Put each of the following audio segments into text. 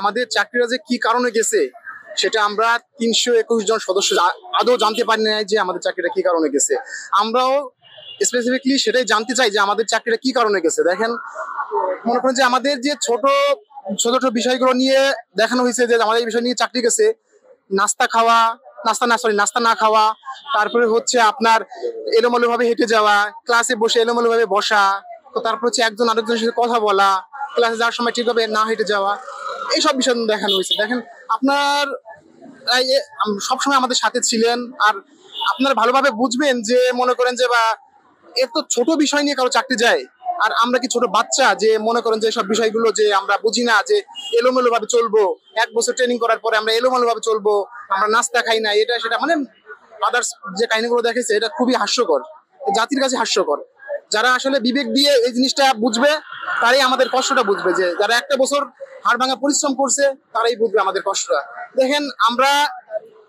আমাদের চাকরিরা যে কি কারণে গেছে সেটা আমরা ৩২১ জন সদস্য আদৌ জানতে পারি না যে আমাদের চাকরিটা কি কারণে গেছে। আমরাও স্পেসিফিকলি সেটাই জানতে চাই যে আমাদের চাকরিটা কি কারণে গেছে। দেখেন, মনে করেন যে আমাদের যে ছোট ছোট ছোট বিষয়গুলো নিয়ে দেখানো হয়েছে যে আমাদের এই বিষয় নিয়ে চাকরি গেছে। নাস্তা না খাওয়া, তারপরে হচ্ছে আপনার এলোমেলো ভাবে হেঁটে যাওয়া, ক্লাসে বসে এলোমেলো ভাবে বসা, তো তারপর হচ্ছে একজন আরেকজনের সাথে কথা বলা, ক্লাসে যাওয়ার সময় ঠিকভাবে না হেঁটে যাওয়া, এইসব বিষয় দেখানো হয়েছে। দেখেন, আপনার সবসময় আমাদের সাথে ছিলেন, আর আপনারা ভালোভাবে বুঝবেন যে মনে করেন যে বা এত ছোট বিষয় নিয়ে কারো চাকরি যায়, আর আমরা কি ছোট বাচ্চা যে মনে করেন যে সব বিষয়গুলো যে আমরা বুঝি না, যে এলোমেলো ভাবে চলবো, 1 বছর ট্রেনিং করার পরে আমরা এলোমেলো ভাবে চলবো, আমরা নাস্তা খাই না, এটা সেটা, মানে আদার্স যে কাহিনীগুলো দেখেছে এটা খুবই হাস্যকর, জাতির কাছে হাস্যকর। যারা আসলে বিবেক দিয়ে এই জিনিসটা বুঝবে তারাই আমাদের কষ্টটা বুঝবে, যে যারা 1 বছর হাড় ভাঙা পরিশ্রম করছে তারাই বুঝবে আমাদের কষ্টটা। দেখেন, আমরা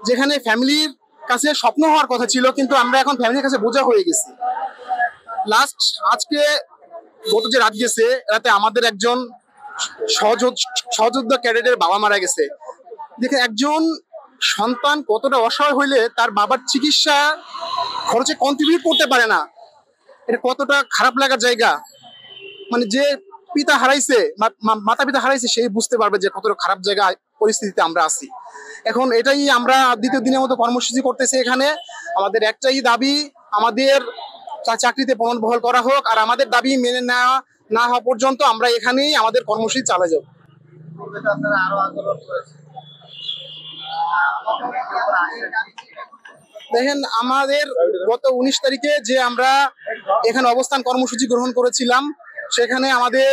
যেখানে ফ্যামিলির কাছে স্বপ্ন হওয়ার কথা ছিল, কিন্তু আমরা এখন ফ্যামিলির কাছে বোঝা হয়ে গেছি। লাস্ট আজকে গত যে রাত গেছে, রাতে আমাদের একজন সহযোদ্ধা ক্যাডেটের বাবা মারা গেছে। দেখে একজন সন্তান কতটা অসহায় হইলে তার বাবার চিকিৎসা খরচে কন্ট্রিবিউট করতে পারে না, এটা কতটা খারাপ লাগার জায়গা। মানে যে পিতা হারাইছে, মাতা পিতা হারাইছে, সেই বুঝতে পারবে যে কতটা খারাপ জায়গায় পরিস্থিতিতে আমরা আছি। এখন এটাই আমরা দ্বিতীয় দিনের মতো কর্মসূচি করতেছি এখানে। আমাদের একটাই দাবি, আমাদের চাকরিতে পুনর্বহাল করা হোক, আর আমাদের দাবি মেনে না হওয়া পর্যন্ত আমরা এখানেই আমাদের কর্মসূচি চালিয়ে যাব। দেখেন, আমাদের গত 19 তারিখে যে আমরা এখানে অবস্থান কর্মসূচি গ্রহণ করেছিলাম, সেখানে আমাদের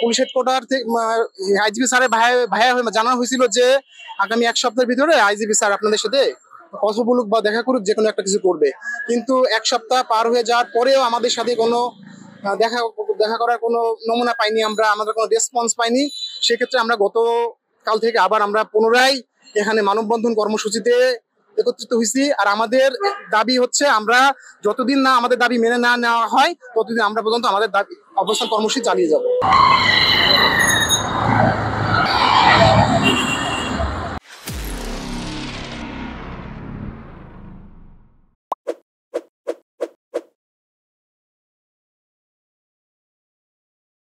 পুলিশ হেডকোয়ার্টার থেকে আইজিপি স্যারের ভাইয়া হয়ে জানানো হয়েছিল যে আগামী 1 সপ্তাহের ভিতরে আইজিপি স্যার আপনাদের সাথে কথা বলুক বা দেখা করুক, যে কোনো একটা কিছু করবে। কিন্তু 1 সপ্তাহ পার হয়ে যাওয়ার পরেও আমাদের সাথে কোনো দেখা করার কোনো নমুনা পাইনি, আমাদের কোনো রেসপন্স পাইনি। সেক্ষেত্রে আমরা গতকাল থেকে আবার আমরা পুনরায় এখানে মানববন্ধন কর্মসূচিতে একত্রিত হয়েছি। আর আমাদের দাবি হচ্ছে, আমরা যতদিন না আমাদের দাবি মেনে না নেওয়া হয় ততদিন আমরা পর্যন্ত আমাদের দাবি অবস্থান কর্মসূচি চালিয়ে যাব।